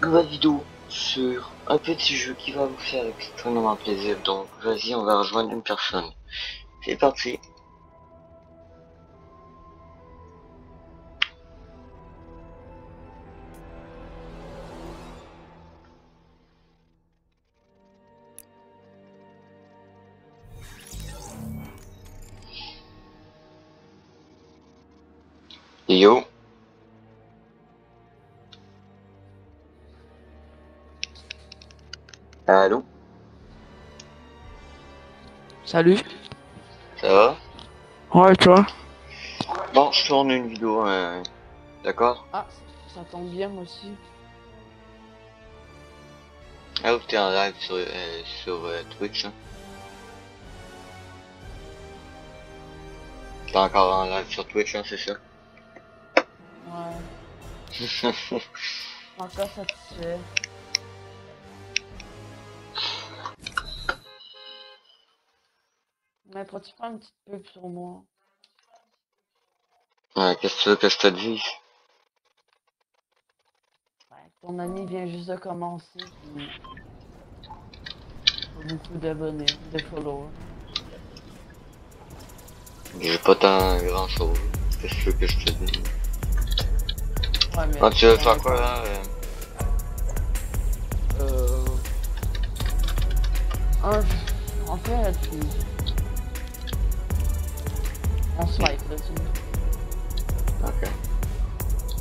nouvelle vidéo sur un petit jeu qui va vous faire extrêmement plaisir. Donc vas-y, on va rejoindre une personne. C'est parti. Yo. Allô? Salut. Ça va? Ouais, toi? Bon, je tourne une vidéo, d'accord? Ah, ça tombe bien, moi aussi. Ah, ou t'es en live sur Twitch, hein? T'es encore en live sur Twitch, hein, c'est ça? Ouais, encore satisfait. Mais pourrais-tu faire une petite pub sur moi? Ouais, qu'est-ce que tu veux que je te dise? Ouais, ton ami vient juste de commencer, puis pas beaucoup d'abonnés, de followers. J'ai pas tant grand chose. Qu'est-ce que tu veux que je te dise? Ouais, mais Ah, tu veux t'en faire as quoi pas. là? Euh... Un, en fait, on se like, là, tu sais. Ok.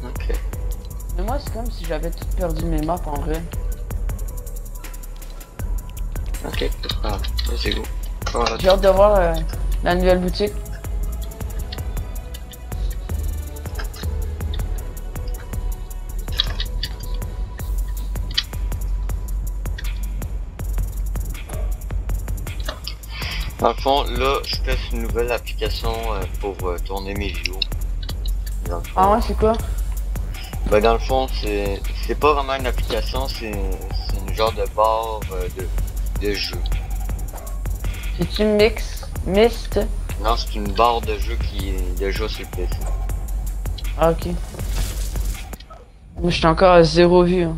Ok. Mais moi, c'est comme si j'avais tout perdu mes maps en vrai. Ok, c'est pas grave. Vas-y, go. Voilà. J'ai hâte de voir la nouvelle boutique. Dans le fond, là, je teste une nouvelle application pour tourner mes vidéos. Dans le fond, Ah ouais, c'est quoi? ben, dans le fond, c'est pas vraiment une application, c'est une genre de barre de jeu. C'est-tu Mist? Non, c'est une barre de jeu qui est déjà sur le PC. Ah, ok. Moi, j'étais encore à 0 vue. Hein.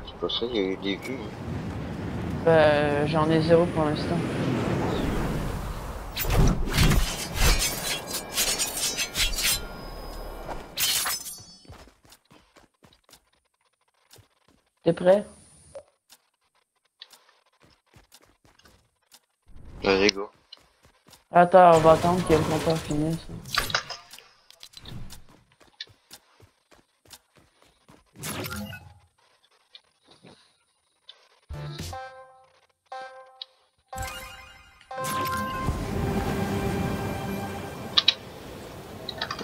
C'est pas ça, il y a eu des vues. J'en ai 0 pour l'instant. T'es prêt? Vas-y, go. Attends, on va attendre que le compteur finisse.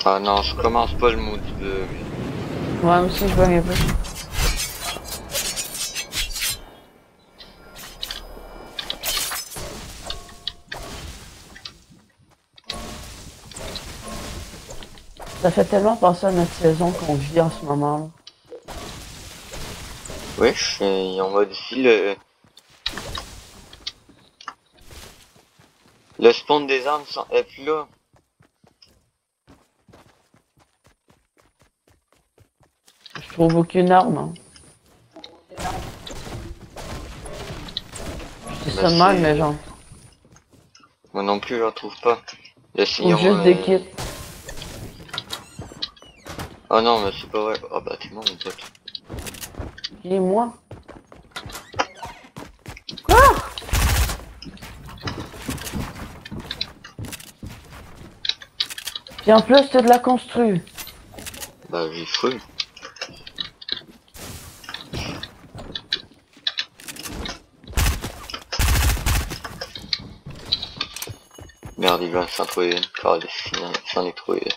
Ah non, je commence pas le maudit bug. Ouais, moi aussi, je vois un peu. Ça fait tellement penser à notre saison qu'on vit en ce moment. Là. Wesh, ils ont modifié le spawn des armes est plus là. Je trouve aucune arme. Hein. Je dis Ben, ça de mal, c'est- mais genre, Moi non plus, je la trouve pas. Le je trouve sillon, juste des kits. oh non, mais c'est pas vrai. Ah bah t'es bon, mon pote. Et moi? Quoi? Puis en plus, t'as de la construit. Bah j'ai cru. Merde, il va s'en trouver une. C'en est trouvé une.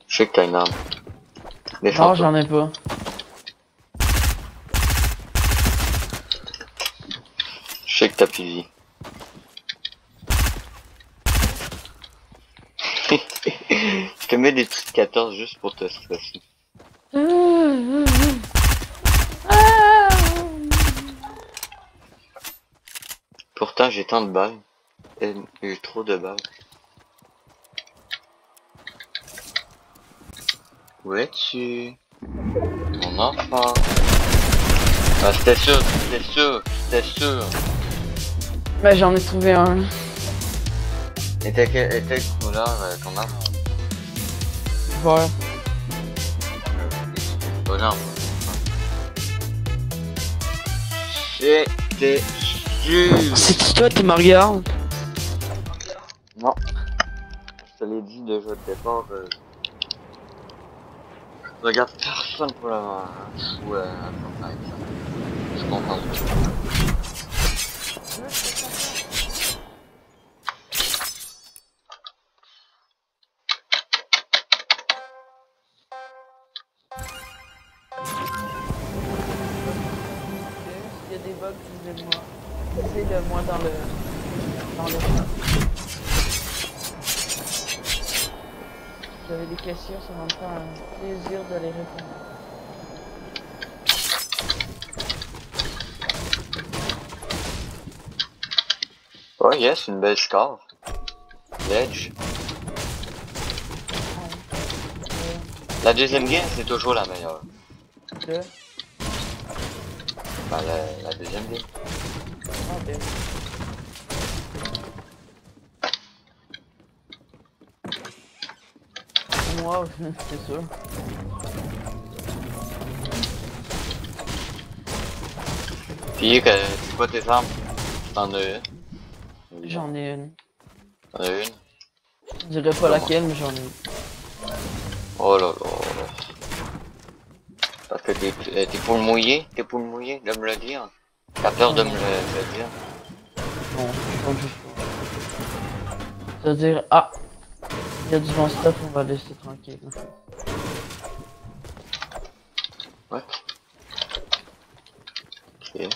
Je sais que t'as une arme. Non, Défends-toi. j'en ai pas. Je sais que t'as plus de vie. Je te mets des petites 14 juste pour te stresser. Pourtant j'ai tant de balles. Et j'ai trop de balles. Où es-tu? Mon enfant. Ah c'était sûr, c'était sûr, c'était sûr. Ben j'en ai trouvé un. Était quelle couleur ton arme? Vert. Voilà. C'était sûr. C'est toi qui me regardes? Non. Je te l'ai dit déjà de départ. Je regarde personne pour la jouer à Fortnite. Je suis content. S'il y a des bugs, disez-moi. C'est moi dans le chat. Si vous avez des questions, ça va me faire un plaisir de les répondre. Oh yes, une belle score. Edge. La deuxième game, c'est toujours la meilleure. Deux. Bah, la deuxième game. Ah ben. Moi, c'est sûr. Puis, c'est quoi tes armes? T'en as une? J'en ai une. T'en as une? Je dirais pas laquelle, mais j'en ai une. Oh là là. Parce que t'es pour le mouiller? T'es pour le mouiller de me le dire? T'as peur de me le dire? Non, je compte juste pas. C'est-à-dire, ah, il y a du bon stuff, on va laisser tranquille. Ouais. Ok.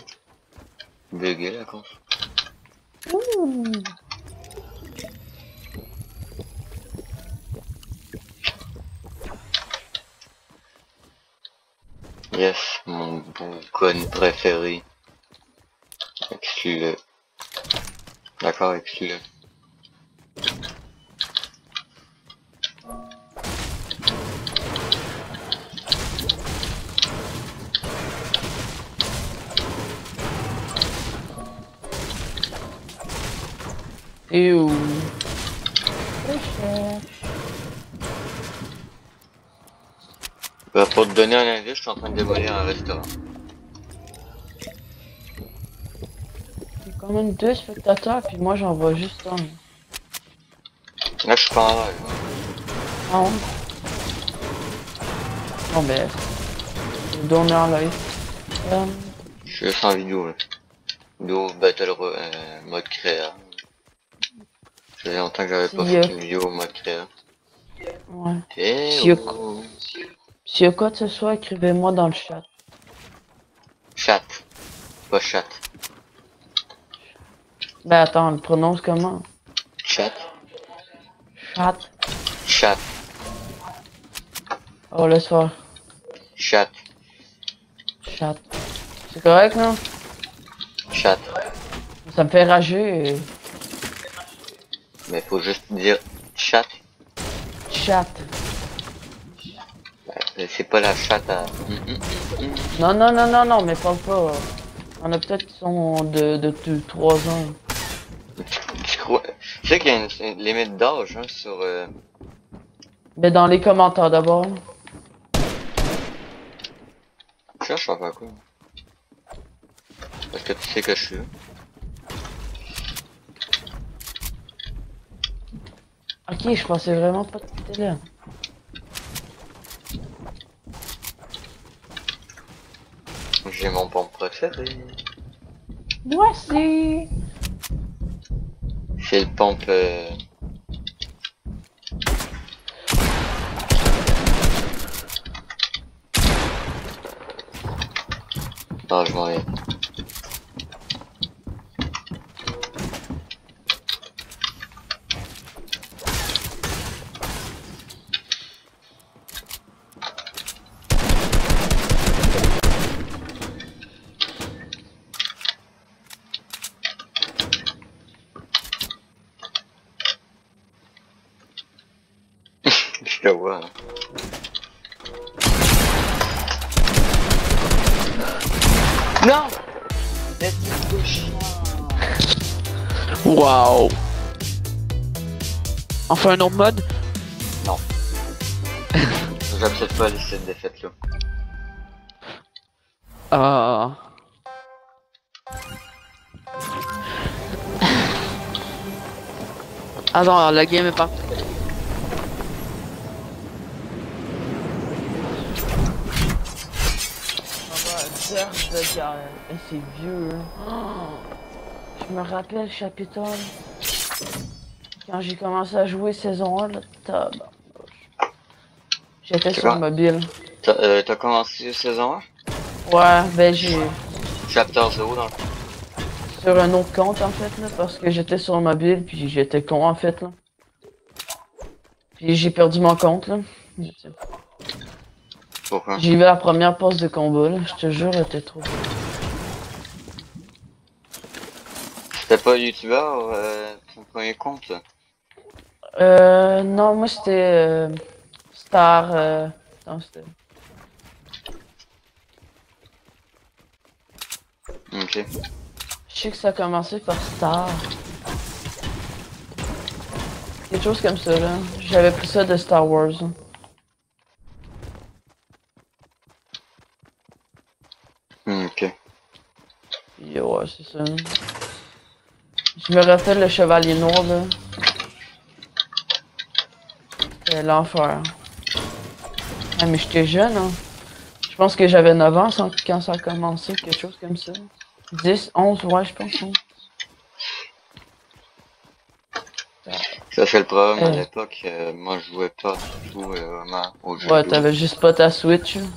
Bugué la con. Ouh. Yes, mon boucon préféré. Exclu-le. D'accord, exclu-le. Et où? Bah, pour te donner un indice, je suis en train de démolir un restaurant. Il y a quand même 2 spectateurs, puis moi j'en vois juste un. Là, je suis pas en live. Ah ouais? Bon ben, je vais dormir en live. Je suis juste en vidéo, là. Vidéo Battle mode créa. Ça fait longtemps que j'avais pas fait une vidéo mode créa. Ouais. Et S'il y a quoi que ce soit, écrivez-moi dans le chat. Chat. Pas chat. Ben attends, on le prononce comment? Chat. Chat. Chat. Oh, laisse faire. Chat. Chat. C'est correct, non? Chat. Ça me fait rager. Mais faut juste dire chat. Chat. C'est pas la chatte à... Non, non, non, non, non, mais parle pas. On a peut-être qui sont de 3 ans. Tu crois... Tu sais qu'il y a une limite d'âge, hein, sur... Mais dans les commentaires d'abord. Je sais pas quoi. Parce que tu sais que je suis là. Ok, je pensais vraiment pas que t'étais là. J'ai mon pompe préféré. Moi aussi. C'est le pompe... Ah, je m'en viens. te vois. Hein. Non! Wow! On fait un autre mode? Non. J'accepte pas les 7 défaites là. Ah. Alors, la game est partie. De guerre. Et c'est vieux. Hein. Je me rappelle, Capitole. Quand j'ai commencé à jouer saison 1, là, j'étais sur mobile. T'as commencé saison 1? Ouais, ben j'ai... Chapter 0 dans le fond. Sur un autre compte en fait, là, parce que j'étais sur mobile, puis j'étais con en fait, là. Puis j'ai perdu mon compte, là. Pourquoi? J'ai vu la première pause de combat, là. Je te jure, elle était trop... C'était pas youtubeur ton premier compte? Non, moi c'était... Star... Non, c'était... Ok. Je sais que ça a commencé par Star. Quelque chose comme ça, là. J'avais pris ça de Star Wars. Là. Ok. Et ouais, c'est ça. Je me rappelle le chevalier noir, là. C'était l'enfer. Ah, mais j'étais jeune, hein. Je pense que j'avais 9 ans quand ça a commencé, quelque chose comme ça. 10, 11, ouais, je pense. Hein. Ça c'est le problème à l'époque, moi je jouais pas du tout vraiment aux jeux ouais, vidéo. t'avais juste pas ta Switch. Hein.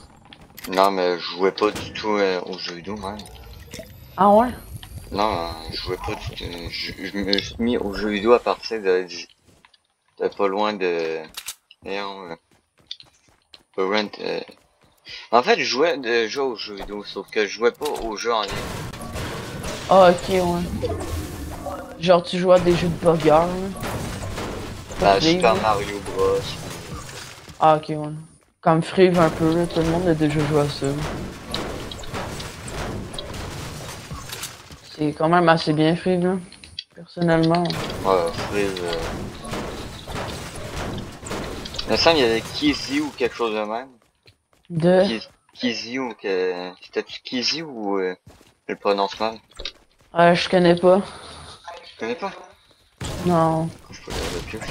Non mais je jouais pas du tout aux jeux vidéo même. Ah ouais? Non, je jouais pas du tout. Je me suis mis aux jeux vidéo à partir de pas loin de... Voyons, En fait, je jouais déjà aux jeux vidéo, sauf que je jouais pas aux jeux en ligne. Ah, ok, ouais. Genre, tu jouais à des jeux de bagarre, là. Bah, Super Mario Bros. Ah, ok, ouais. Comme Frive un peu, là. Tout le monde a déjà joué à ça. C'est quand même assez bien Frive, là. Personnellement. Ouais, Frive... Il me semble qu'il y avait Kizzy ou quelque chose de même. Kizzy ou que... C'était-tu Kizzy ou je le prononce mal? Je connais pas. Tu connais pas? Non. Je peux le pioche.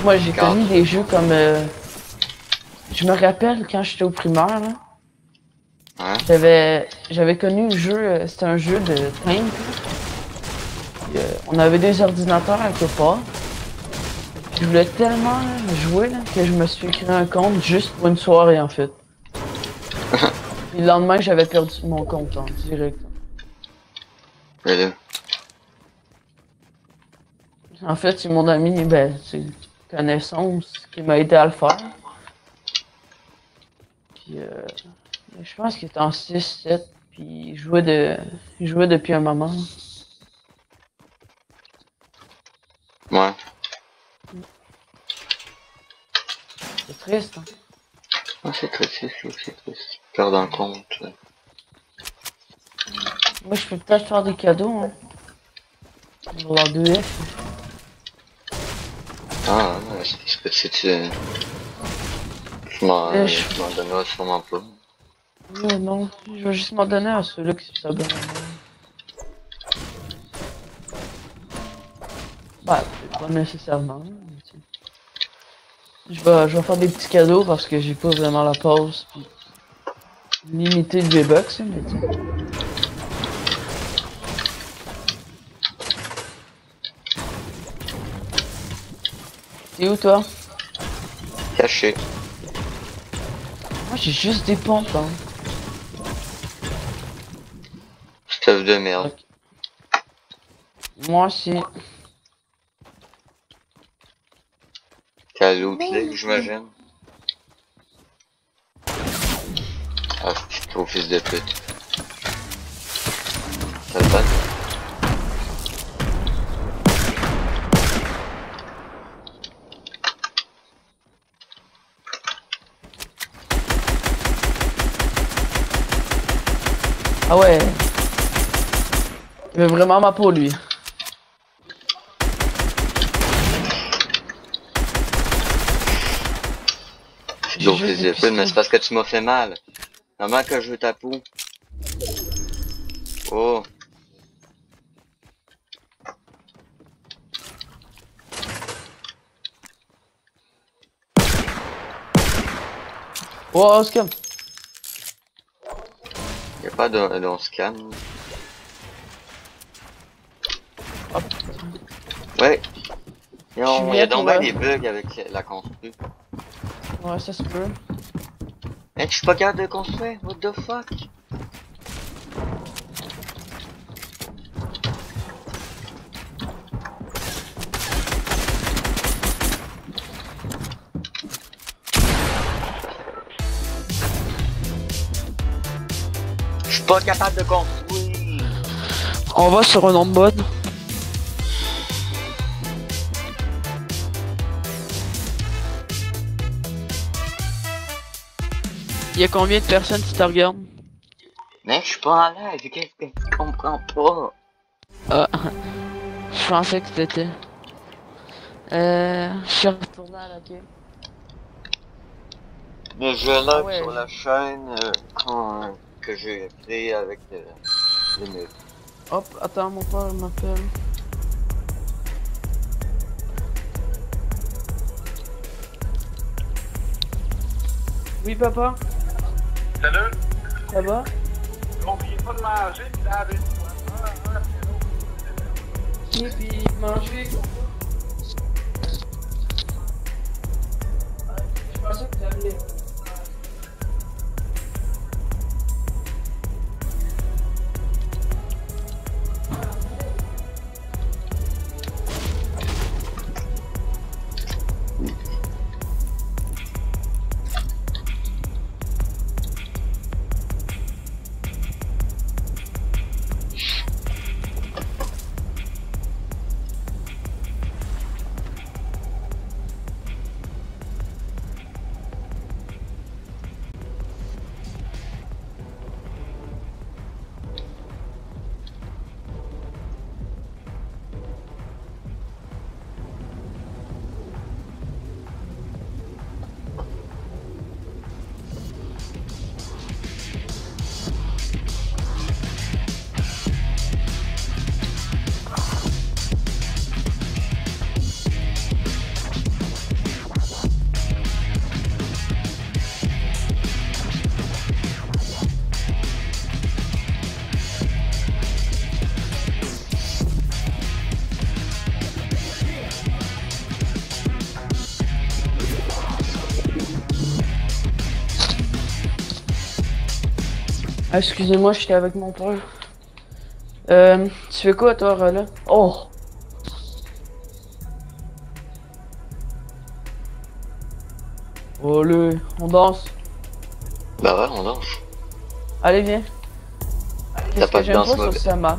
Moi, j'ai connu des jeux comme... Je me rappelle quand j'étais au primaire, là. Ouais. J'avais connu le jeu, c'était un jeu de tank. On avait des ordinateurs à quelque part. Je voulais tellement jouer là, que je me suis créé un compte juste pour une soirée en fait. Puis le lendemain, j'avais perdu mon compte en direct. En fait, c'est mon ami, ben, c'est une connaissance qui m'a aidé à le faire. Puis je pense qu'il était en 6-7, puis il jouait depuis un moment. Ouais. C'est triste, hein? Ah, c'est triste, c'est triste. Perdre un compte. Moi, je peux peut-être faire des cadeaux, hein. Pour leur 2F. Ah, ouais, c'est que si tu... Je m'en donnerai sûrement pas. Non, je vais juste m'en donner à ceux-là qui s'abonnent à moi. Bah, pas nécessairement. Je vais faire des petits cadeaux parce que j'ai pas vraiment la pause. Puis limiter le V-Bucks, mais tu sais. T'es où toi? Caché. Moi j'ai juste des pompes, hein. Stuff de merde. Okay. Moi aussi. T'as l'outil, j'imagine. Ah, c'est trop fils de pute. T'as le ban? Ah ouais. Il veut vraiment ma peau, lui. Donc les épaules, mais c'est parce que tu m'as fait mal. Comment que je veux ta peau? Oh. Oh, scam. Y'a pas de scam. Hop. Ouais. Je suis Il y bien a donc pour, bien des bugs avec la construction. Ouais, ça se peut. Hey, je suis pas capable de construire, what the fuck? Je suis pas capable de construire. On va sur un autre mode. Il y a combien de personnes qui te regardent? Mais je suis pas en live, qu'est-ce que tu comprends pas? Ah, je pensais que c'était. Je suis retourné à la game. Mais je live Ah ouais. sur la chaîne que j'ai créée avec les mecs. Hop, attends, mon père m'appelle. Oui, papa? Salut! Ça va? N'oubliez pas de manger et laver le poing. Oui, puis manger. Je pensais que t'allais. Ah, excusez-moi, j'étais avec mon père. Tu fais quoi, toi, là? Oh! Oh, on danse. Bah ouais, on danse. Allez, viens. Qu'est-ce pas que de j'aime danse pas sur mauvaise. cette map?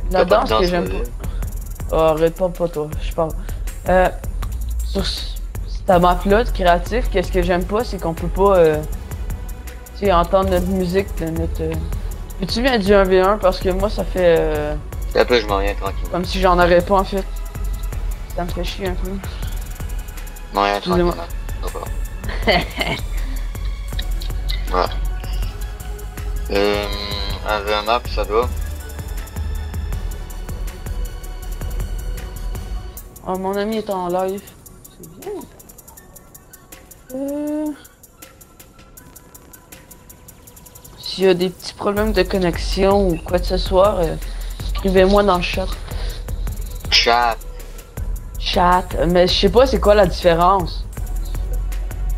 La T'as pas de danse que danse j'aime mauvaise. pas. Oh, arrête pas toi, je parle. Sur cette map-là, de créatif, qu'est-ce que j'aime pas, c'est qu'on peut pas, tu sais, entendre notre musique, notre... Peux-tu viens du 1v1 parce que moi, ça fait, Un peu, je m'en viens tranquille. comme si j'en aurais pas, en fait. Ça me fait chier un peu. Je m'en viens Excusez-moi. tranquille. Voilà. Un map, ça doit. Oh, mon ami est en live. C'est bien. S'il y a des petits problèmes de connexion ou quoi que ce soit, écrivez-moi dans le chat. Chat. Chat, mais je sais pas c'est quoi la différence.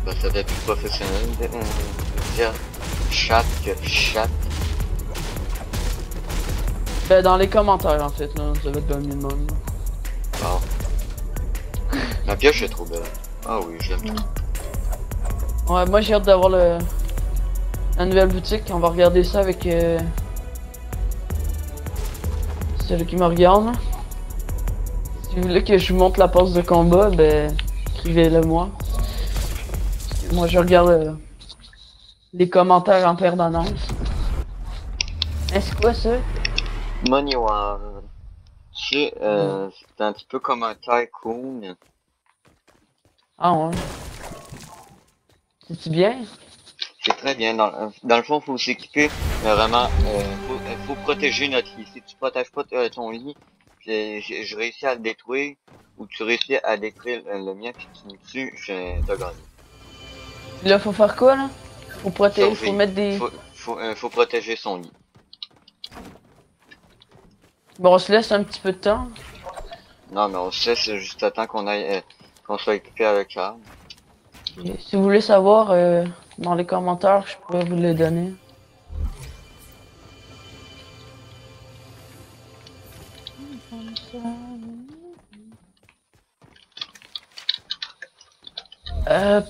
Bah, ça doit être plus professionnel de dire chat que chat. Ben, dans les commentaires en fait, là, ça va être bien mieux de même. Bon. Ma pioche est trop belle. Ah oui, je l'aime trop. Ouais, moi j'ai hâte d'avoir la nouvelle boutique, on va regarder ça avec celui qui me regarde. Là. Si vous voulez que je vous montre la passe de combat, ben écrivez-le moi. Moi je regarde les commentaires en permanence. C'est quoi ça? Money War. Tu sais, c'est un petit peu comme un tycoon. Ah ouais. C'est-tu bien? C'est très bien. Dans le fond, faut s'équiper, mais vraiment, faut protéger notre lit. Si tu protèges pas ton lit, je réussis à le détruire, ou tu réussis à détruire le mien puis tu me tues, t'as gagné. Là, faut faire quoi, là? Faut protéger, faut Survie. mettre des... Faut protéger son lit. Bon, on se laisse un petit peu de temps. Non, mais on sait, c'est juste à temps qu'on aille, qu'on soit équipé avec l'arme. Et si vous voulez savoir, dans les commentaires, je pourrais vous les donner.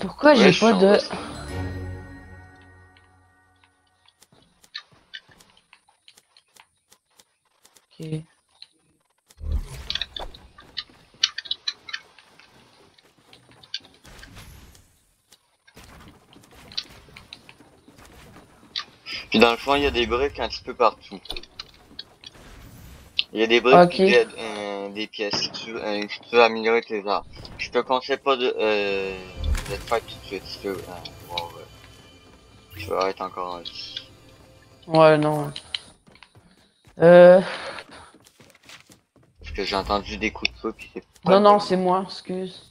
Pourquoi Ouais, j'ai pas de... Ok. Puis dans le fond, il y a des briques un petit peu partout. Il y a des briques Ok. puis des pièces si tu veux améliorer tes armes. Je te conseille pas de te faire tout de suite si tu veux. Wow, tu vas être encore en vie. Ouais, non. Parce que j'ai entendu des coups de feu puis c'est pas Non, le non, bon. c'est moi, excuse.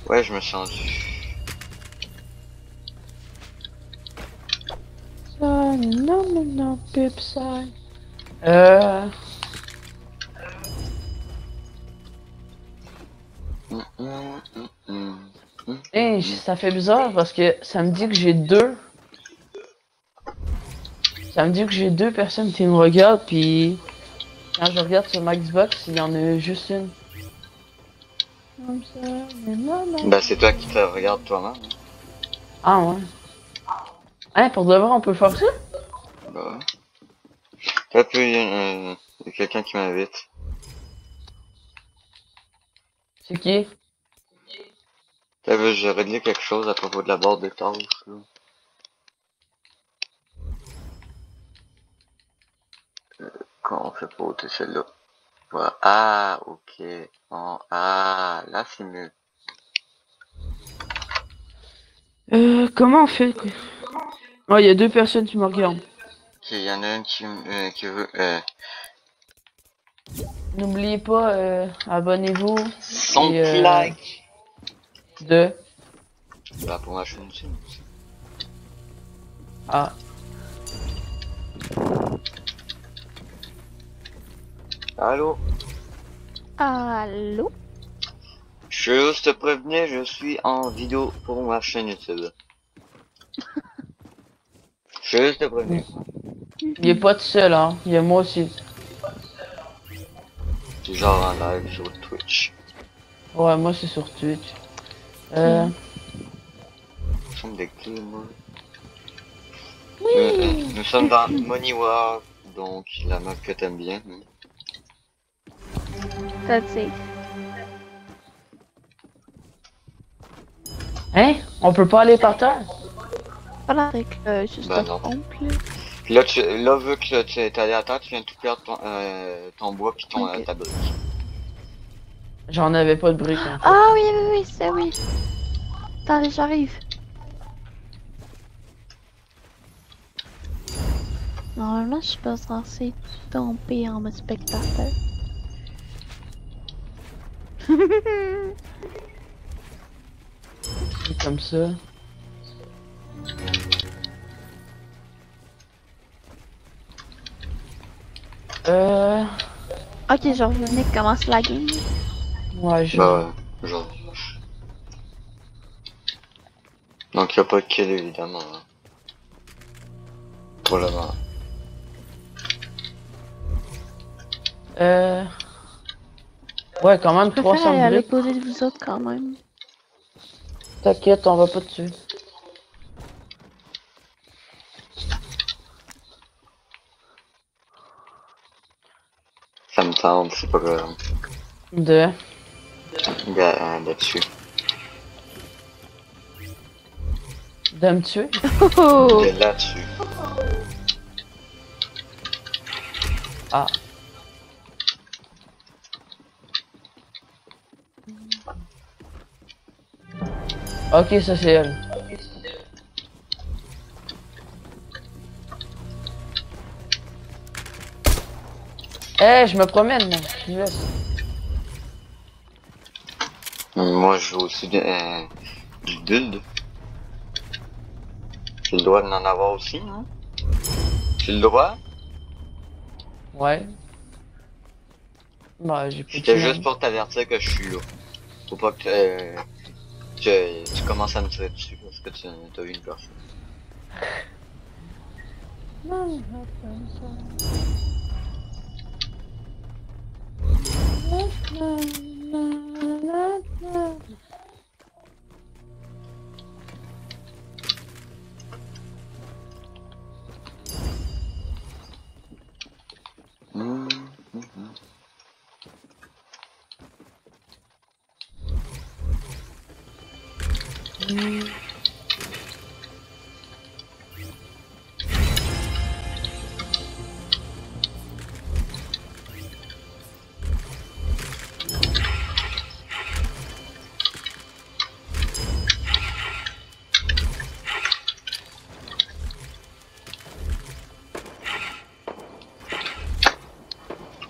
Ouais, je me sens dû. Non, pipside. Hey, ça fait bizarre parce que ça me dit que j'ai deux. Ça me dit que j'ai deux personnes qui me regardent, puis quand je regarde sur ma Xbox, il y en a juste une. Bah c'est toi qui te regardes toi-même. Ah ouais. Hein, pour de vrai, on peut faire ça? Bah ouais. T'as pu, y a quelqu'un qui m'invite. C'est qui? T'as vu, j'ai réglé quelque chose à propos de la barre de tâches, là. Comment on fait pour ôter celle-là? Voilà. Ah, ok. Bon, ah, là c'est mieux. Comment on fait? Oh, il y a deux personnes qui me regardent. Ok, il y en a une qui veut, N'oubliez pas, abonnez-vous. son Et, petit like. De... Bah pour ma chaîne aussi. Ah. Allô? Allô? Je veux juste te prévenir, je suis en vidéo pour ma chaîne YouTube. Je veux juste te prévenir. Il est pas tout seul, hein. Il y a moi aussi. C'est genre en live sur Twitch. Ouais, moi c'est sur Twitch. Chambre de clé, moi. Nous sommes dans Money War, donc la map que t'aimes bien. That's it. Hein? On peut pas aller par terre? Voilà, avec juste Bah la non. pompe, là. Puis là, là, vu que tu es allé à terre, tu viens de tout perdre ton bois pis Ok. ta brique. J'en avais pas de briques, hein. Ah oui, oui, oui, c'est oui. Attendez, j'arrive. Normalement, je suis pas censée tomber en mode spectateur. C'est comme ça. Ok, je revenais commence la game. Ouais, je... Bah ouais, genre. Donc y a pas de kill évidemment. Hein. Pour le moment. Ouais, quand même, Je préfère 300 aller à briques. l'opposé de vous autres quand même. T'inquiète, on va pas dessus. Ça me tente, c'est pas grave. De... Là-dessus. De me tuer? Oh! T'es là-dessus. Ah. Ok, ça c'est elle. Eh, je me promène, moi. Je laisse. Moi, je joue aussi du build. J'ai le droit d'en avoir aussi, non? J'ai le droit? Ouais. Bah, j'ai pas de C'était chien. juste pour t'avertir que je suis là. Faut pas que tu commences à me tirer dessus parce que tu as vu une personne.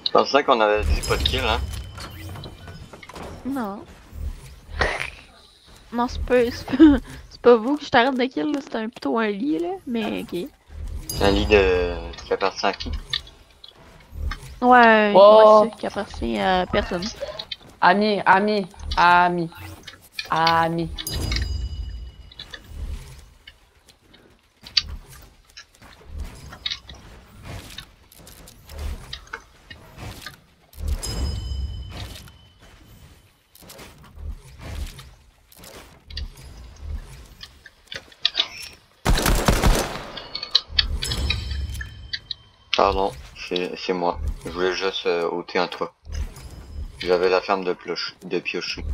Je pensais qu'on avait dit pas de kill, hein? Non. Non, c'est pas vous que je t'arrête de kill, là. C'est plutôt un lit, là. Mais ok. C'est un lit de... qui appartient à qui? Ouais, Oh. ouais, c'est qui appartient à personne. Ami, ami, ami, ami. Pardon, c'est moi. Je voulais juste ôter un toit. J'avais la ferme de piocher.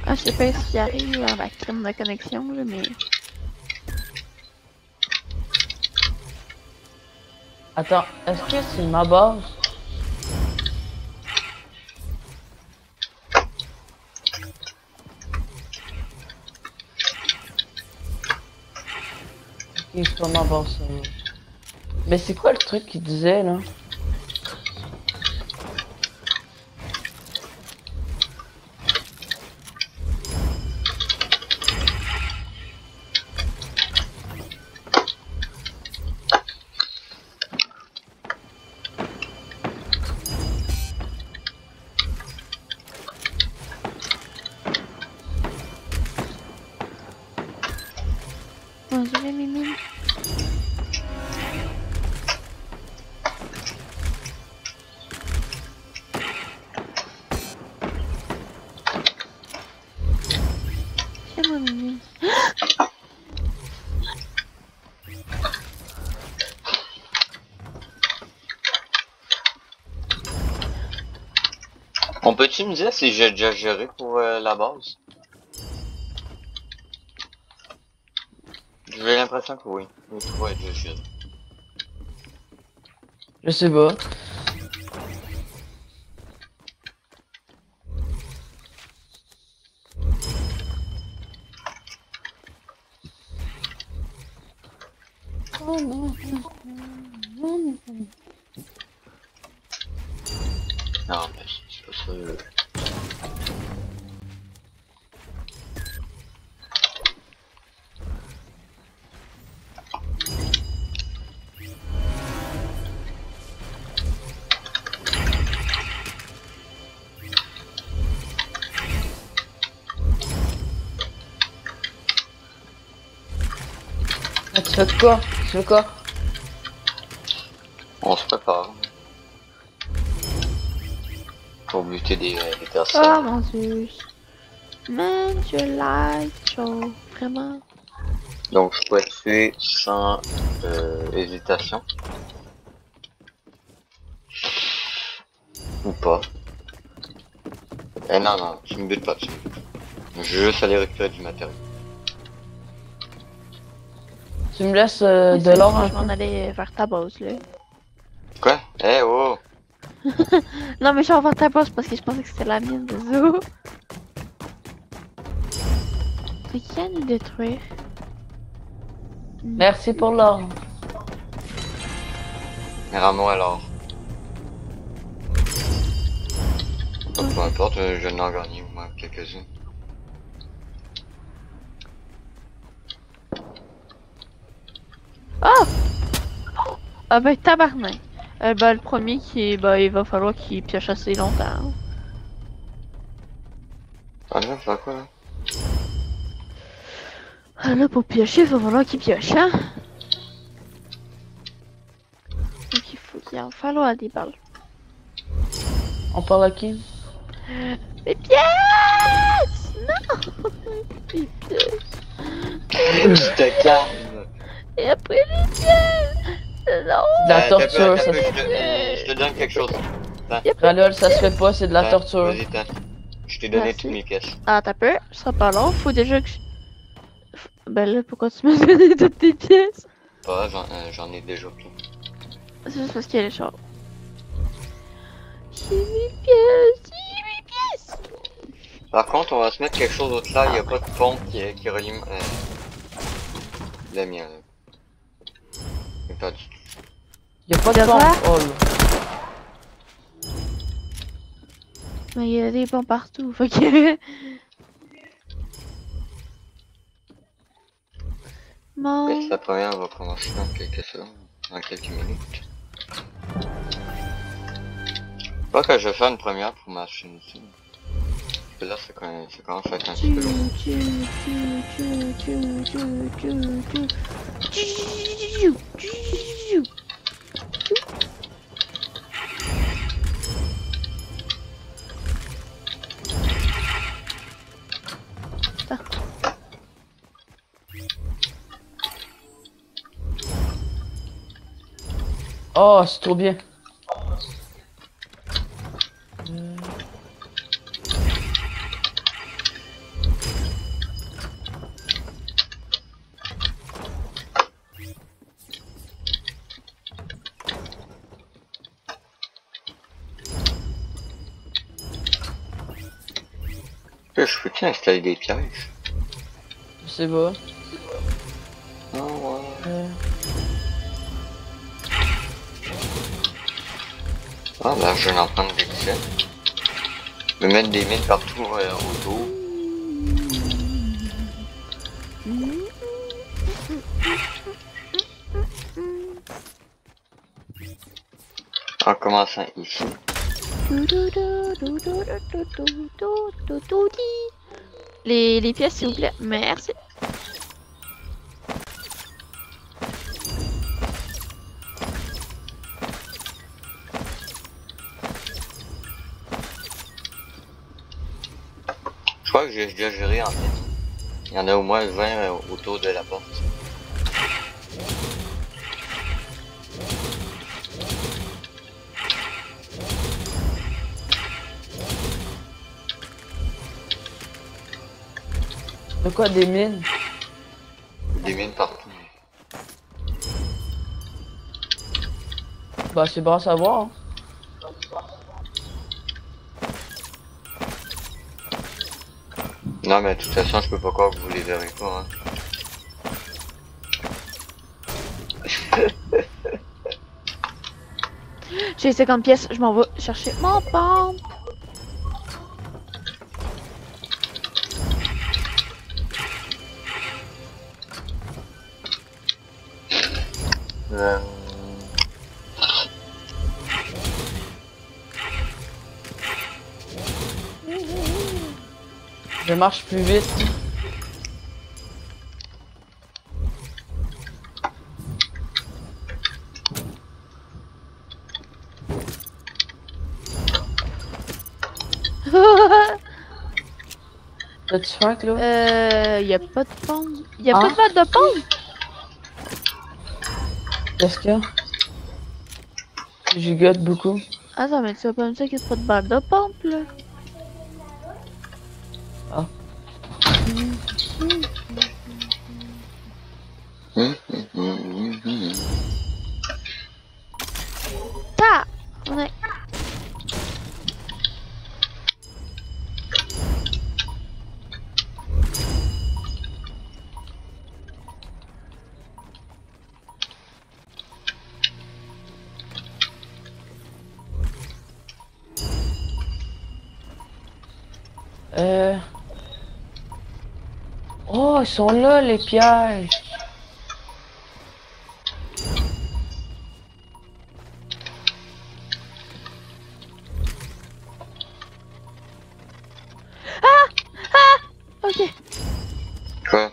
Ah, je sais pas ce qui arrive à la crème de connexion, là, mais. Attends, est-ce que c'est ma base? Ok, c'est pas ma base, ça. Mais c'est quoi le truc qu'il disait, là? Bonjour, Mimi. C'est moi, Mimi. On peut-tu me dire si j'ai déjà géré pour la base? J'ai l'impression que oui. Le toit est déjà géré. Je sais pas. Non, mais c'est pas ça. Ah, tu fais quoi? Tu fais quoi? On se prépare. Pour buter des Oh personnes. mon dieu. Man, je like chaud. Vraiment. Donc je peux tuer sans hésitation. Ou pas. Eh non, non, tu me butes pas, tu me butes. Je veux juste aller récupérer du matériel. Tu me laisses Ouais, de c'est l'or bon, un je m'en peu? allais vers ta base, là. Quoi? Eh oh! Non, mais je suis vers ta base parce que je pensais que c'était la mienne, désolé. C'est qui à nous détruire? Merci pour l'or. Mais rends-moi alors. Peu importe, je n'ai en gagné au moins quelques-uns. Ah! Ah ben, tabarnak. Ben, le premier qui est... Ben, il va falloir qu'il pioche assez longtemps. Ah non, c'est quoi là? Ah là, pour piocher, il va falloir qu'il pioche, hein? Donc, il faut qu'il en falloir des balles. On parle à qui? Les pièces! Non! Les pièces! Je te calme! Et après les pièces! Non! De la T'as peu, torture, t'as ça peu, se je te donne quelque chose. Ralol, ça se fait pas, c'est de la Tiens, torture. Vas-y, tiens. Je t'ai donné Merci. toutes mes pièces. Ah, t'as peur? Ce sera pas long. Faut déjà que je... Ben là, pourquoi tu m'as donné toutes tes pièces? Pas, j'en ai déjà plein. C'est juste parce qu'il y a les chars. J'ai mes pièces! J'ai mes pièces! Par contre, on va se mettre quelque chose d'autre là, il n'y a pas de pont qui relie le mien. Là. Pas du tout. Y'a pas de De quoi? pompe. Oh là. Mais il y a des ponts partout, fait que... Mon... La première va commencer dans quelques secondes, dans quelques minutes. Pas que je vais faire une première pour ma chaîne ici. Parce que là, c'est quand même à être un petit peu long. Oh, c'est trop bien. Je peux-tu installer des pièges? Je sais pas. Oh, ouais. Ah bah je vais en prendre des dizaines. Je vais mettre des mines partout autour. En commençant ici. Les pièces, s'il vous plaît. Merci. Je crois que j'ai déjà géré en fait. Il y en a au moins 20 autour de la porte. De quoi, des mines? Des mines partout. Bah, c'est bon à savoir. Hein. Non mais de toute façon je peux pas croire que vous les verrez pas. Hein. J'ai 50 pièces, je m'en vais chercher mon pompe. Je marche plus vite. T'as-tu faim, Claude? Y a pas de pompe. Y a Ah. pas de mode de pompe. Qu'est-ce qu'il y a? Gigote beaucoup. Attends, mais tu vas pas me dire qu'il y a pas de balle de pompe, là? Ah. Ta! On est... Oh, ils sont là, les pièges. Ok. Quoi?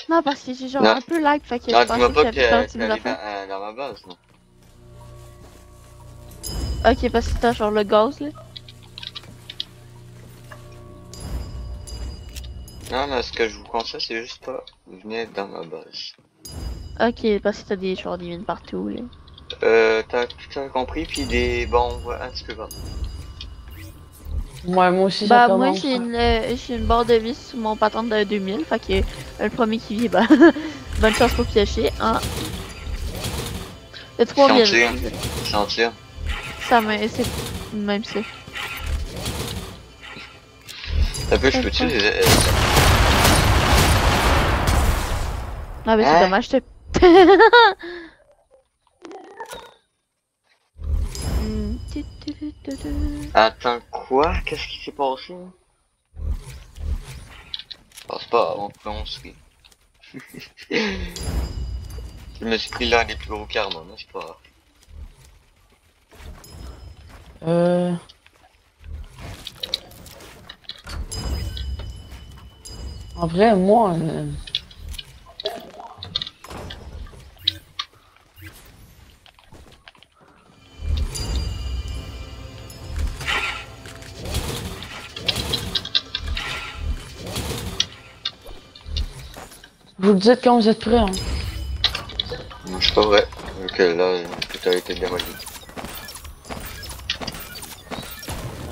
Non, parce que j'ai genre Non. un peu lag, fait que Non, je pensais dis-moi que pas ça que fait partie t'es de allé l'affaire. dans ma base, non? Ok, parce que t'as genre le gaz, là. Non, mais ce que je vous conseille, c'est juste pas venir dans ma base. Ok, parce que t'as des genre des mines partout, là. T'as tout à compris, puis des bombes un petit peu partout. Ouais, moi aussi, ça Bah, moi, commence. j'ai une barre de vis sur mon patente de 2000, fait que le premier qui vit, bah, bonne chance pour piocher. Hein. Le 3000. Sentir. Ça m'a. C'est même ça. Un peu, je peux-tu Ah, bah, c'est Hein? dommage, je te. Attends, quoi? Qu'est-ce qui s'est passé? Oh, c'est pas grave, on peut on se rit. Je me suis pris l'un des plus gros karmas, mais c'est pas grave. En vrai, moi... Vous le dites quand vous êtes prêts, hein. C'est pas vrai, vu que là, tout a été démoli.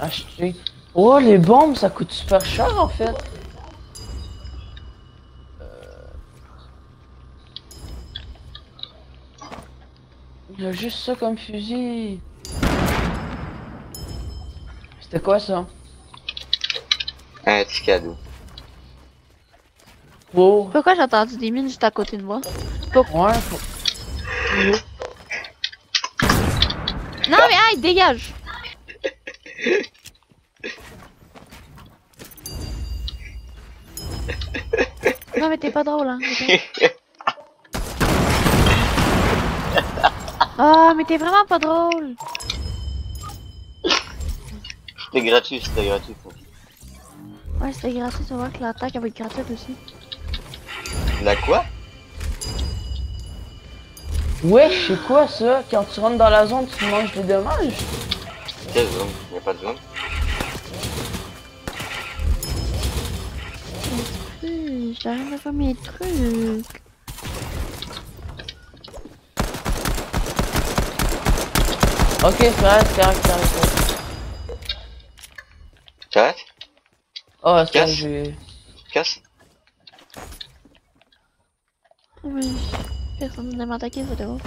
Acheter. Oh, les bombes, ça coûte super cher, en fait. Il y a juste ça comme fusil. C'était quoi, ça? Un petit cadeau. Oh. Pourquoi j'ai entendu des mines juste à côté de moi? Ouais, faut... Non, mais aïe, dégage! Non, mais t'es pas drôle, hein. Ah, mais t'es vraiment pas drôle! C'était gratuit, c'était gratuit. Ouais, c'était gratuit, tu vas voir que l'attaque elle va être gratuite aussi. La quoi? Ouais, c'est quoi, ça? Quand tu rentres dans la zone, tu manges des dommages? Quelle zone? Y'a pas de zone? J'arrive à faire mes trucs. Ok, c'est correct, c'est correct, c'est correct. Correct? Oh, c'est Casse. j'ai... Casse? Oui, personne ne m'a attaqué, c'est drôle.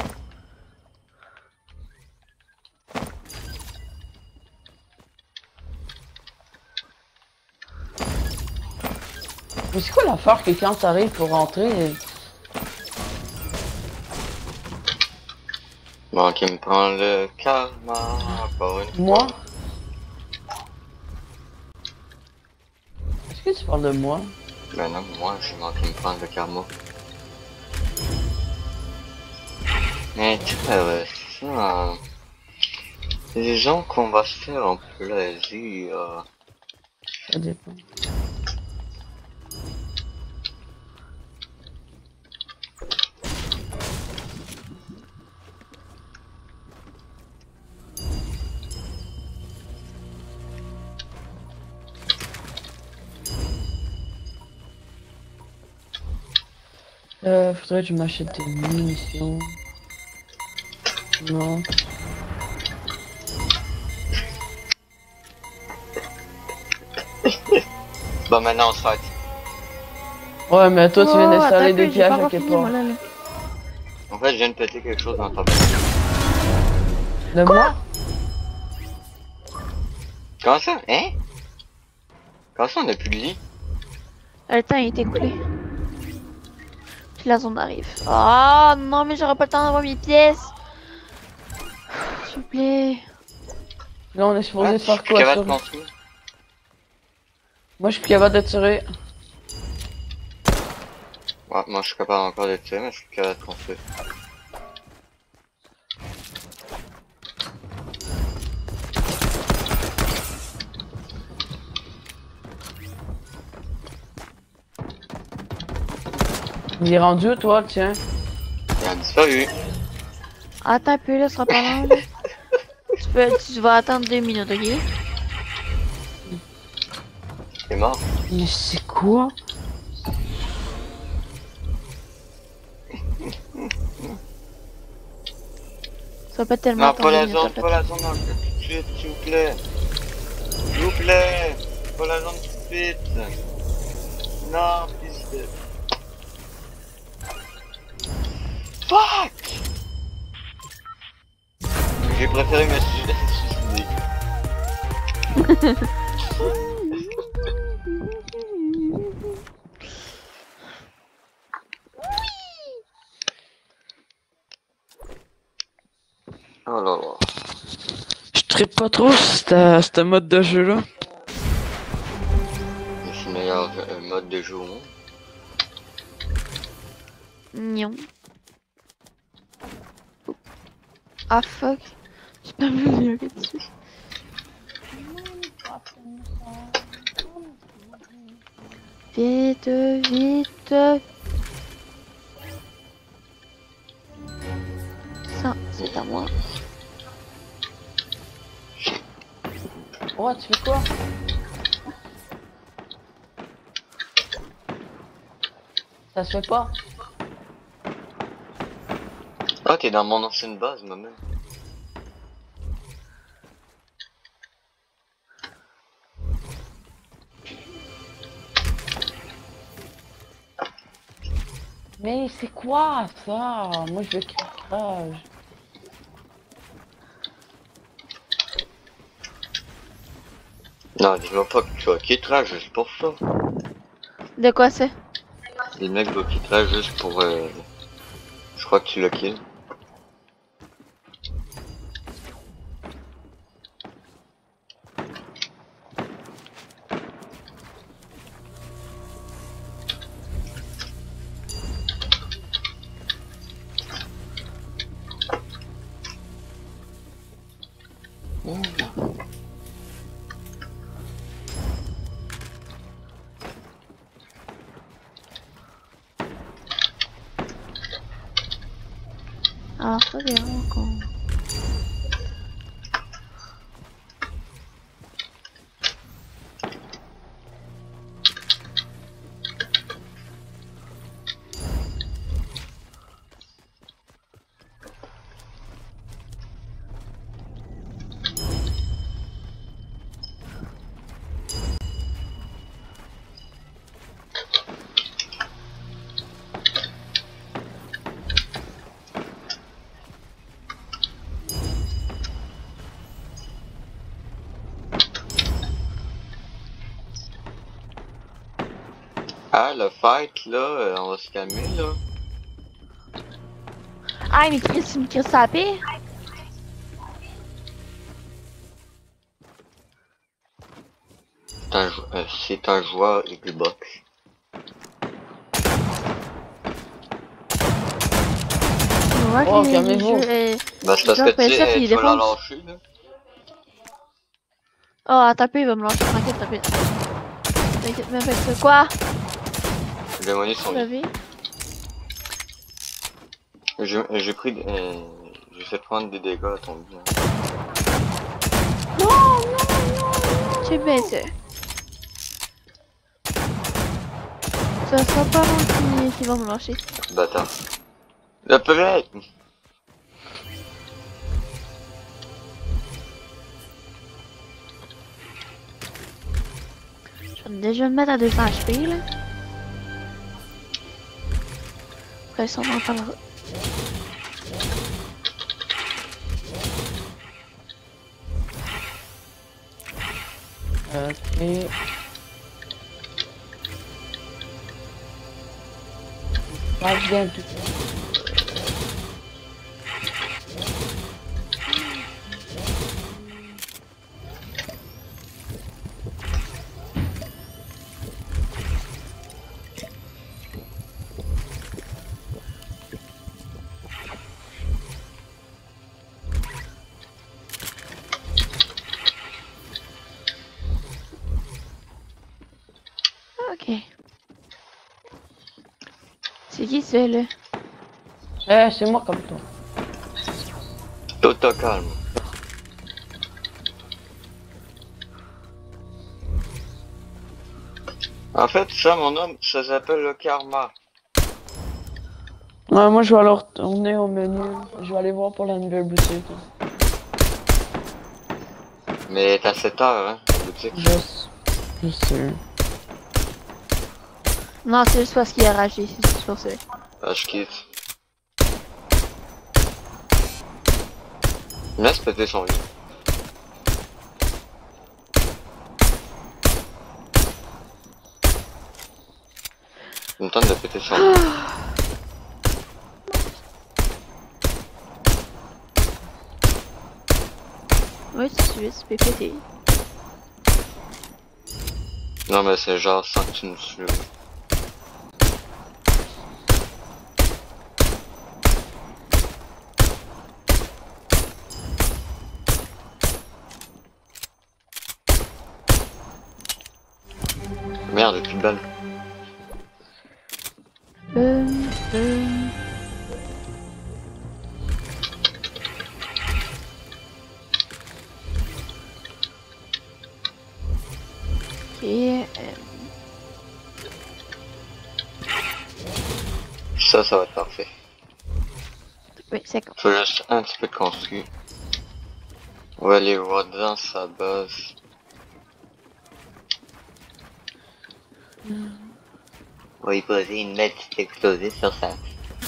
Mais c'est quoi l'affaire que quand t'arrives pour rentrer... Bon, qui me prend le karma, encore une Moi? fois. Est-ce que tu parles de moi? Ben non, moi, j'ai manqué me prendre le karma. Mais tu vois, ça... C'est des gens qu'on va se faire un plaisir. Ça dépend. Faudrait que je m'achète des munitions. Non. Bon, maintenant on se fight. Ouais, mais toi, tu viens Oh, d'installer attends, des j'ai pas caches à encore quelque fini, moi, part. là. En fait, je viens de péter quelque chose dans ta De moi? Comment ça? Hein? Comment ça, on a plus de vie? Le temps est écoulé. Puis la zone arrive. Oh non, mais j'aurai pas le temps d'avoir mes pièces. S'il vous plaît. Là, on est supposé Ah, je faire suis plus quoi, ça? capable de construire. Moi, je suis plus capable de tirer. Ouais, moi je suis capable encore de tirer, mais je suis plus capable de construire. Il est rendu où, toi, tiens? Il a disparu. Attends un peu, là, ce sera pas long, là. Tu vas attendre 2 minutes, ok? Il est mort. Mais c'est quoi? Ça va pas tellement Non, attendre pas 2 la minutes, en zone, fait. pas la zone dans le tout de suite, s'il vous plaît. S'il vous plaît. Pas la zone tout de suite. Non, please. Fuck! J'ai préféré me suicider. Oh là là. Je trippe pas trop sur ce mode de jeu là. C'est le meilleur mode de jeu au monde. Non. Ah fuck. J'ai pas vu le lien dessus. Vite, vite. Ça, c'est à moi. Ouais, tu fais quoi? Ça se fait pas? Ah, t'es dans mon ancienne base, maman. Mais c'est quoi, ça? Moi, je veux craquage. Non, dis-moi pas que tu vas quitter juste pour ça. De quoi c'est? Les mecs vont quitter juste pour je crois que tu l'as kill. Alors ça, c'est vraiment con. Ah, le fight là, on va se calmer là. Ah, mais Chris, tu me cries ça à paix? C'est un joueur Xbox. Ouais, Oh, les calmez-vous. jeux, Bah c'est parce genre, que tu ça, sais, puis il tu vas la défonce. lâcher là. Oh, attends un peu, il va me lancer, t'inquiète, t'inquiète. T'inquiète même pas que ça. Quoi? Les démonies sont Vous là. savez? J'ai pris j'ai fait prendre des dégâts à ton vie. Hein. C'est bien ça. Ça sera pas long qu'il va me lâcher. Bâtard. Le play! Je vais Je vais déjà me mettre à 200 HP là. Après ça on en parlera. Ok. Pas bien tout. Ok. C'est qui c'est là? Eh, c'est moi comme toi. Toto calme. En fait, ça, mon homme, ça s'appelle le karma. Ouais, moi je vais alors retourner au menu. Je vais aller voir pour la nouvelle boutique. Mais t'as 7 heures, hein, la boutique. Je sais. Non, c'est juste parce qu'il a ragé, c'est juste pour ça. Ah, je quitte. Laisse péter son lit. Il me tente de péter son lit. Oui, tu peux péter. Non, mais c'est genre sans que tu me suives. Merde, elle est plus belle. Euh... Ok, Ça va être parfait. oui, c'est con. Faut juste un petit peu de construit. On va aller voir dans sa base. On va y poser une petite explosée sur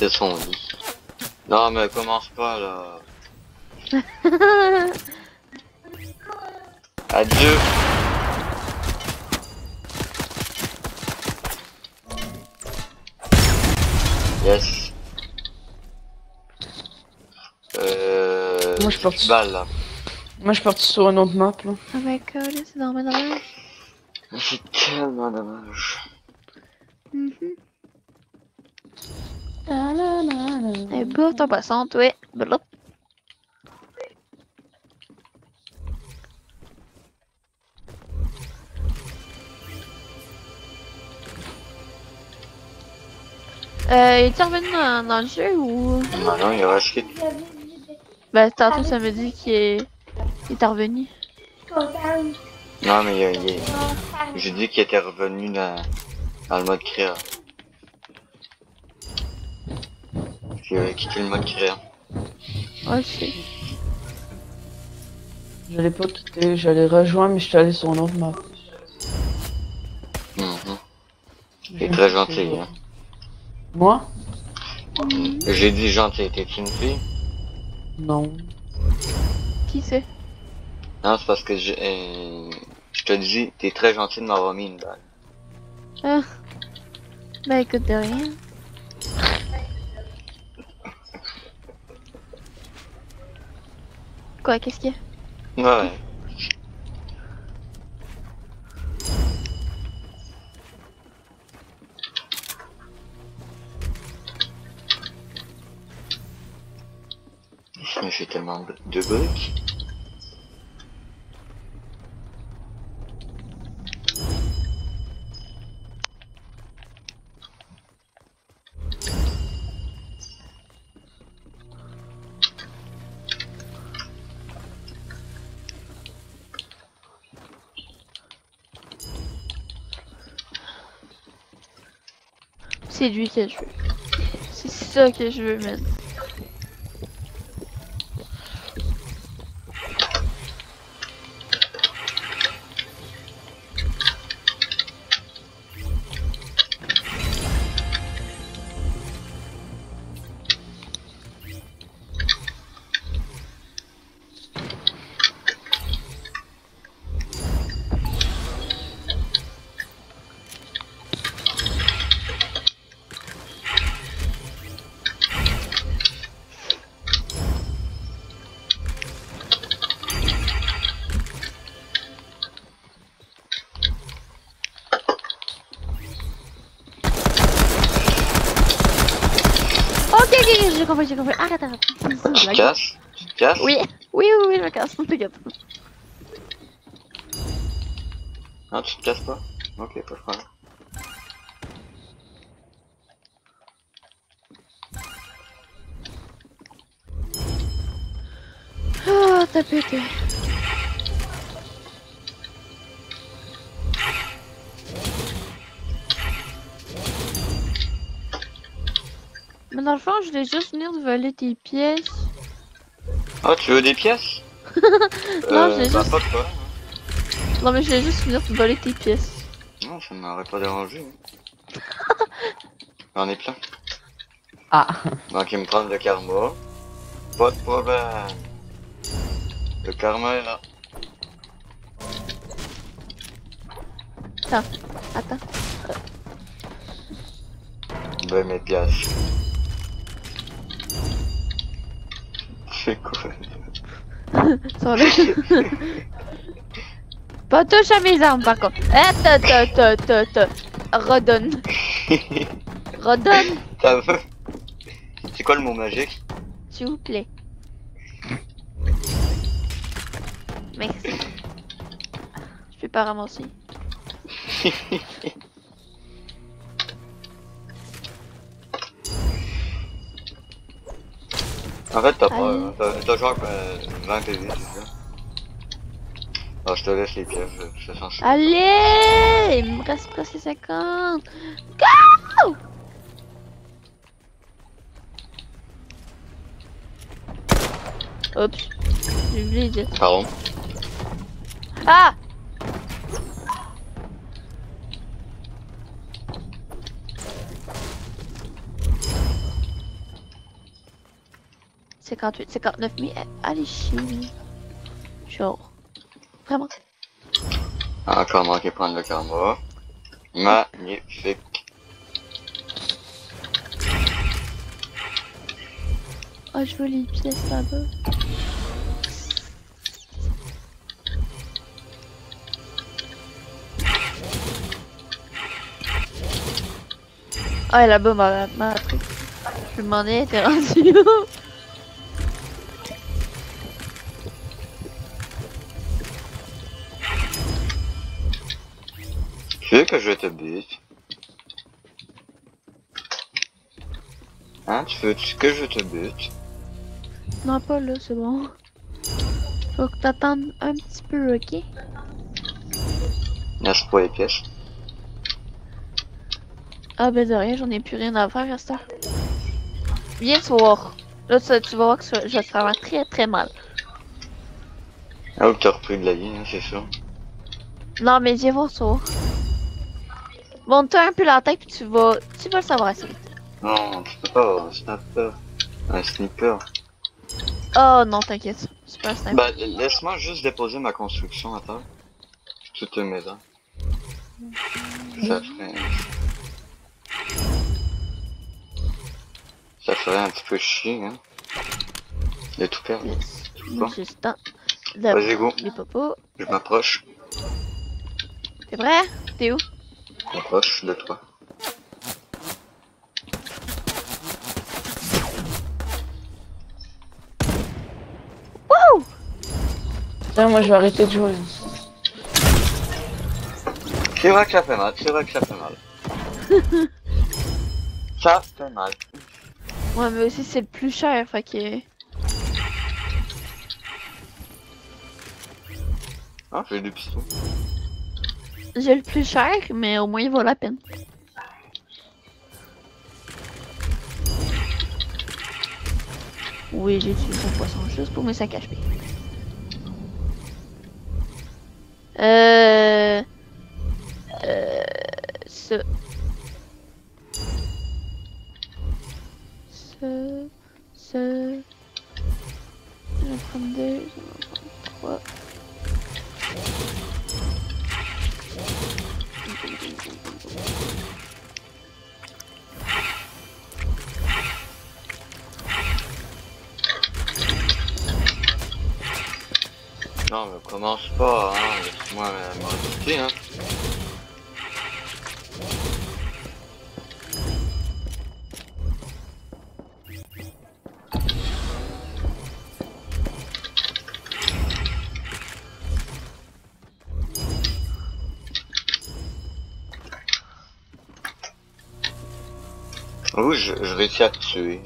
son lit. Non mais commence pas là. Adieu. Yes. Moi, je suis parti. Balle là. Moi je suis parti sur une autre map là. Oh my god, c'est normal dommage. C'est tellement dommage. Et bouffe ton poisson, toi. Bloup. Es-tu revenu dans le jeu ou... Non, non, il reste que... Ben, tantôt ça me dit qu'il est revenu. Non, mais j'ai dit qu'il était revenu dans le mode créa. Qu'il avait quitté le mode créa. Ouais, je sais. Je l'ai pas quitté, j'allais rejoindre mais je suis allé sur une autre map. Il est très gentil, hein. Moi? J'ai dit gentil, t'es une fille? Non. Qui c'est? Non, c'est parce que je te dis, t'es très gentil de m'avoir mis une balle. Ah. Ben écoute de rien. Quoi, qu'est-ce qu'il y a? Ouais. Mais j'ai tellement de briques. C'est lui que je veux. C'est ça que je veux, man. j'ai compris, j'ai compris. Arrête, arrête. C'est une Tu te blague. casses? Tu te casses? Oui, oui, oui, oui, je me casse, t'inquiète. Non, tu te casses pas? Ok, pas de problème. Ah, t'as pété. Mais dans le fond, je voulais juste venir de voler tes pièces. Ah, tu veux des pièces? Non, j'ai bah, juste... pas de quoi. Non, mais je voulais juste venir de voler tes pièces. Non, ça m'aurait pas dérangé. J'en ai plein. Ah. Donc, il me prend le karma. Pas de problème. Le karma est là. Attends. Ben, mes pièces. C'est quoi? Sur le... Pas touche à mes armes, par contre. Redonne. Redonne, Ça veut? C'est quoi le mot magique? s'il vous plaît. Merci. Je vais pas ramasser. En fait, t'as pas, Allez. hein. T'as genre 20 PV, c'est ça? Alors, je te laisse les pièces, je sens ça. Allez, il me reste presque 50. Go! Oups, j'ai oublié de dire. Pardon? Ah! « 58, 59 000, allez chier. Genre, vraiment. Encore manqué prendre le karma. Magnifique. Oh, je veux les pièces là-bas. Ah, là-bas, ma truc. Je me demandais, t'es rendu où? Tu veux que je te bute? Hein, tu veux que je te bute? Non, pas là, c'est bon. Faut que t'attendes un petit peu, ok? N'est-ce pas les pièces? Ah, ben de rien, j'en ai plus rien à faire à ça. Viens te voir. Là, tu vas voir que je vais te faire très très mal. Ah, ou que t'as repris de la vie, hein, c'est sûr. Non, mais viens voir ça. Monte-toi un peu la tête puis tu vas le savoir assez vite. Non, tu peux pas avoir un sniper. Un sniper. Oh non, t'inquiète. C'est pas un sniper. Bah, laisse-moi juste déposer ma construction à terre. Toutes mes maisons. Ça ferait... Ça ferait un petit peu chier, hein. De tout perdre. Yes. Tout Moi, pas. j'ai juste temps Vas-y, go. les popos. Je m'approche. T'es prêt? T'es où? Je m'approche de toi. Wouh! Tiens, moi je vais arrêter de jouer. C'est vrai que ça fait mal, c'est vrai que ça fait mal. Ça fait mal. Ouais, mais aussi c'est le plus cher, fait que... Ah, j'ai du piston. J'ai le plus cher, mais au moins il vaut la peine. Oui, j'ai utilisé un poisson juste pour mes sacs HP. Ça. Ça. Je vais prendre 2, je vais prendre 3. Non, mais commence pas, hein. Laisse-moi m'en hein. Oui, je réussis à te tuer.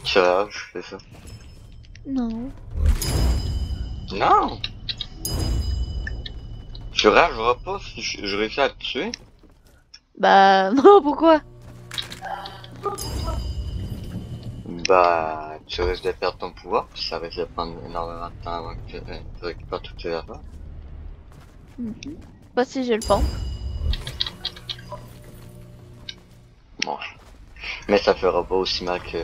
Tirage, c'est ça. Non. Non! Tu rageras pas si je réussis à te tuer? Bah, non, pourquoi? Bah, tu risques de perdre ton pouvoir, puis ça risque de prendre énormément de temps avant que tu récupères toutes tes affaires. Pas si j'ai le pompe. Bon. Mais ça fera pas aussi mal que...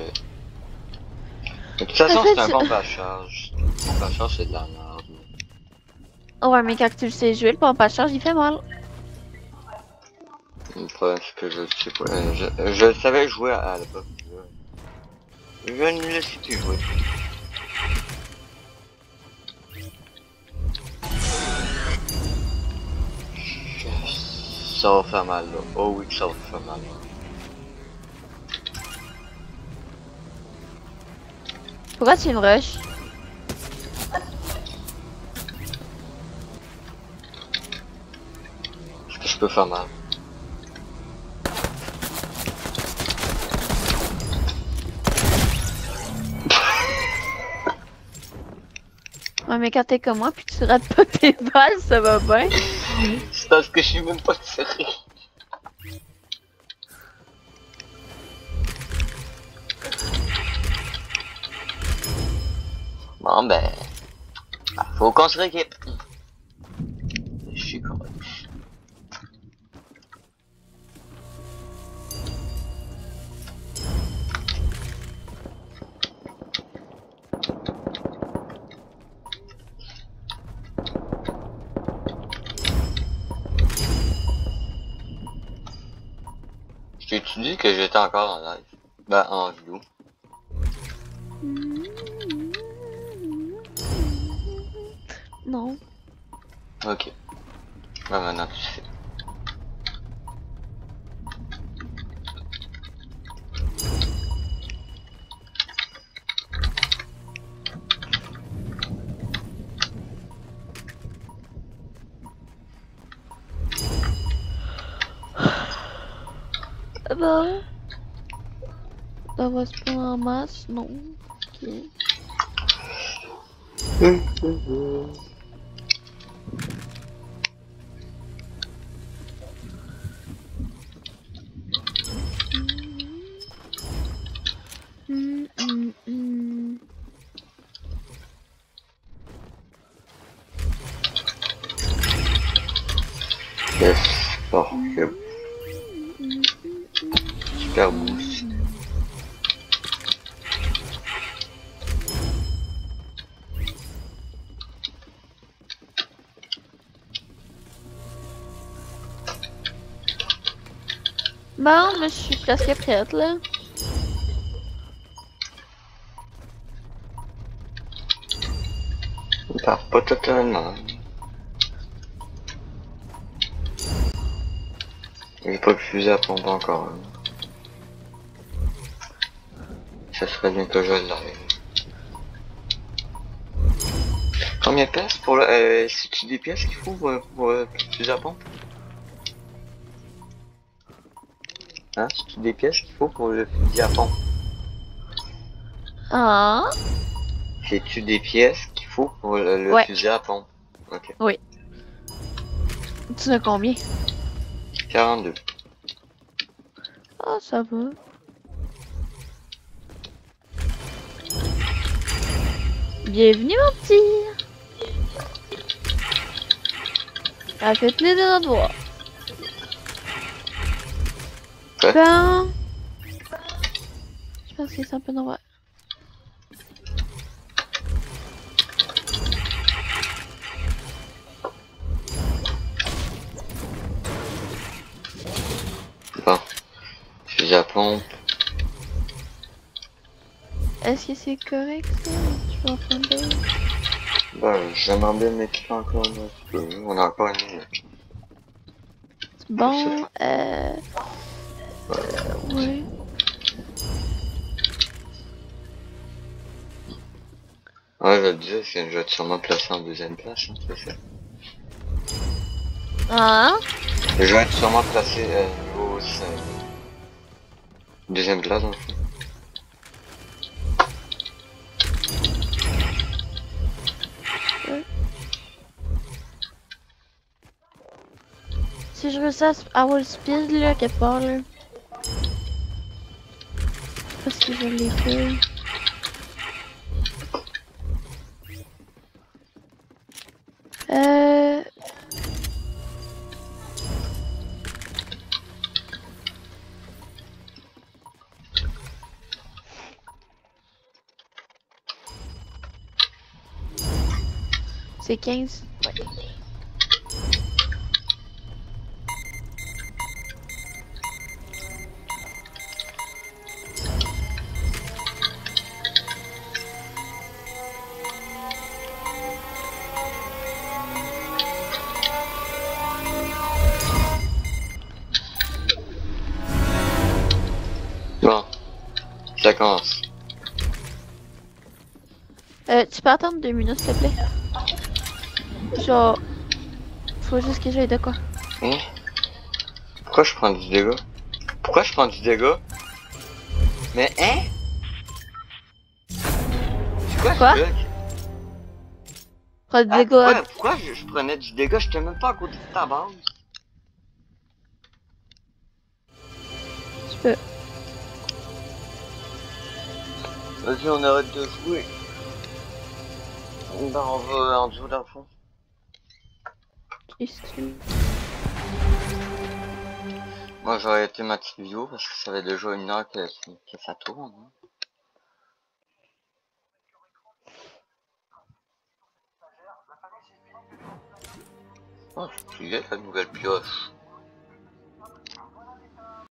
De toute façon, En fait, c'est un pompe à charge. Le pompe à charge, c'est de la merde. Ouais, mais quand tu le sais jouer, le pompe à charge, il fait mal. Le problème, c'est que je sais pas... je savais jouer à l'époque. Je ne me laisse plus jouer. Ça va faire mal, là. Oh oui, que ça va faire mal. Pourquoi tu me rush? Est-ce que je peux faire mal? Ouais, mais quand t'es comme moi, puis tu rates pas tes balles, ça va bien. C'est parce que je suis même pas tiré. Bon ben... faut qu'on se rééquipe. Je suis correct. Je t'ai-tu dit que j'étais encore en live? Ben, en vidéo. Non. Ok. Ben, maintenant tu sais. Bah. Ça va se prendre en masse, non. Ok. Yes. Oh, yep. Super boost. Bon, mais je suis presque prête, là. Pas totalement. J'ai pas le fusil à pompe encore. Hein. Ça serait bien que je l'arrive. Combien de pièces pour le... c'est-tu des pièces qu'il faut pour le fusil à pompe? Hein? C'est-tu des pièces qu'il faut pour le fusil à pompe? Ah. C'est-tu des pièces qu'il faut pour le Ouais. fusil à pompe? Ok. Oui. Tu as combien? 42. Ah, ça va. Bienvenue, mon petit. Ça fait plaisir de te voir. Ouais. Ben... Je pense que c'est un peu normal. Bon. Fusil à pompe. Est-ce que c'est correct, ça? Je peux en prendre deux. Ben, j'aimerais bien m'équiper encore un petit peu. On a encore une minute. Bon, oui. Ouais, je le disais, je vais être sûrement placé en deuxième place, hein, c'est ça. Ah? Je vais être sûrement placé niveau 5. Deuxième glace, dans le fond. Si je réussis à avoir le speed là, quelque part là. Je sais pas si je l'ai fait. Euh... C'est 15. Ouais. Bon, ça commence. Tu peux attendre 2 minutes s'il te plaît? Genre... Faut juste que j'aille de quoi. Hein? Pourquoi je prends du dégât? Pourquoi je prends du dégât? Mais hein? C'est quoi Quoi? ce bug? Prends du Ah, dégât. pourquoi je prenais du dégât? J'étais même pas à côté de ta base. Tu peux. Vas-y, on arrête de jouer. Ben, on va en duo dans le fond. Excuse. Moi, j'aurais arrêté ma petite vidéo parce que ça fait déjà 1 heure que ça tourne. Hein. Oh, c'est la nouvelle pioche.